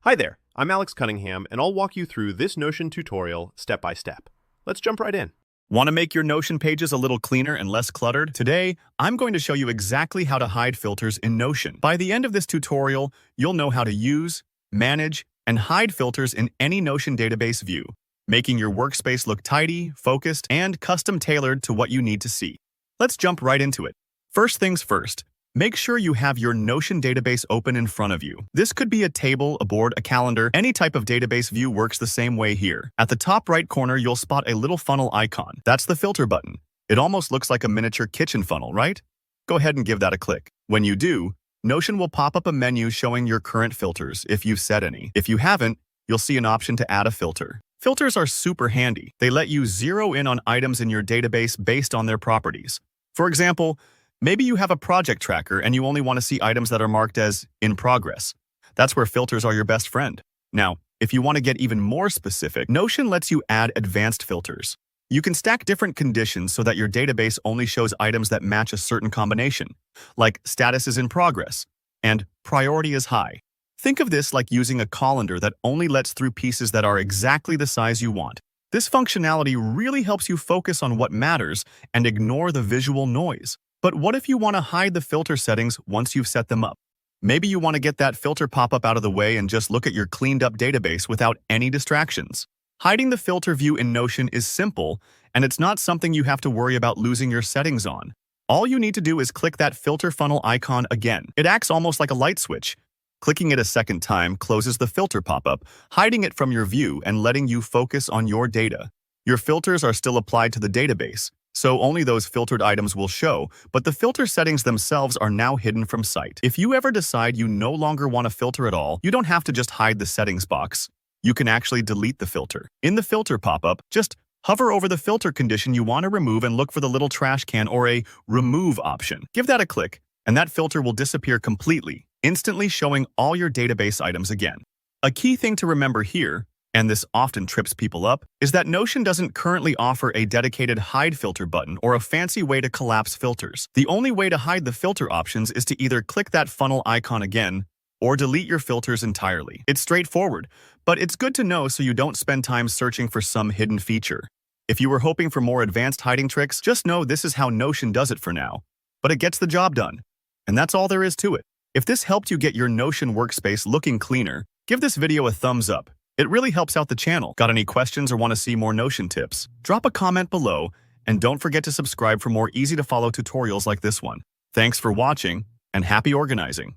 Hi there, I'm Alex Cunningham, and I'll walk you through this Notion tutorial step by step. Let's jump right in. Want to make your Notion pages a little cleaner and less cluttered? Today, I'm going to show you exactly how to hide filters in Notion. By the end of this tutorial, you'll know how to use, manage, and hide filters in any Notion database view, making your workspace look tidy, focused, and custom-tailored to what you need to see. Let's jump right into it. First things first, make sure you have your Notion database open in front of you. This could be a table, a board, a calendar. Any type of database view works the same way here. At the top right corner, you'll spot a little funnel icon. That's the filter button. It almost looks like a miniature kitchen funnel, right? Go ahead and give that a click. When you do, Notion will pop up a menu showing your current filters, if you've set any. If you haven't, you'll see an option to add a filter. Filters are super handy. They let you zero in on items in your database based on their properties. For example, maybe you have a project tracker and you only want to see items that are marked as in progress. That's where filters are your best friend. Now, if you want to get even more specific, Notion lets you add advanced filters. You can stack different conditions so that your database only shows items that match a certain combination, like status is in progress and priority is high. Think of this like using a colander that only lets through pieces that are exactly the size you want. This functionality really helps you focus on what matters and ignore the visual noise. But what if you want to hide the filter settings once you've set them up? Maybe you want to get that filter pop-up out of the way and just look at your cleaned-up database without any distractions. Hiding the filter view in Notion is simple, and it's not something you have to worry about losing your settings on. All you need to do is click that filter funnel icon again. It acts almost like a light switch. Clicking it a second time closes the filter pop-up, hiding it from your view and letting you focus on your data. Your filters are still applied to the database, so only those filtered items will show, but the filter settings themselves are now hidden from sight. If you ever decide you no longer want to filter at all, you don't have to just hide the settings box. You can actually delete the filter. In the filter pop-up, just hover over the filter condition you want to remove and look for the little trash can or a remove option. Give that a click, and that filter will disappear completely, instantly showing all your database items again. A key thing to remember here, and this often trips people up, is that Notion doesn't currently offer a dedicated hide filter button or a fancy way to collapse filters. The only way to hide the filter options is to either click that funnel icon again or delete your filters entirely. It's straightforward, but it's good to know so you don't spend time searching for some hidden feature. If you were hoping for more advanced hiding tricks, just know this is how Notion does it for now. But it gets the job done. And that's all there is to it. If this helped you get your Notion workspace looking cleaner, give this video a thumbs up. It really helps out the channel. Got any questions or want to see more Notion tips? Drop a comment below, and don't forget to subscribe for more easy-to-follow tutorials like this one. Thanks for watching, and happy organizing!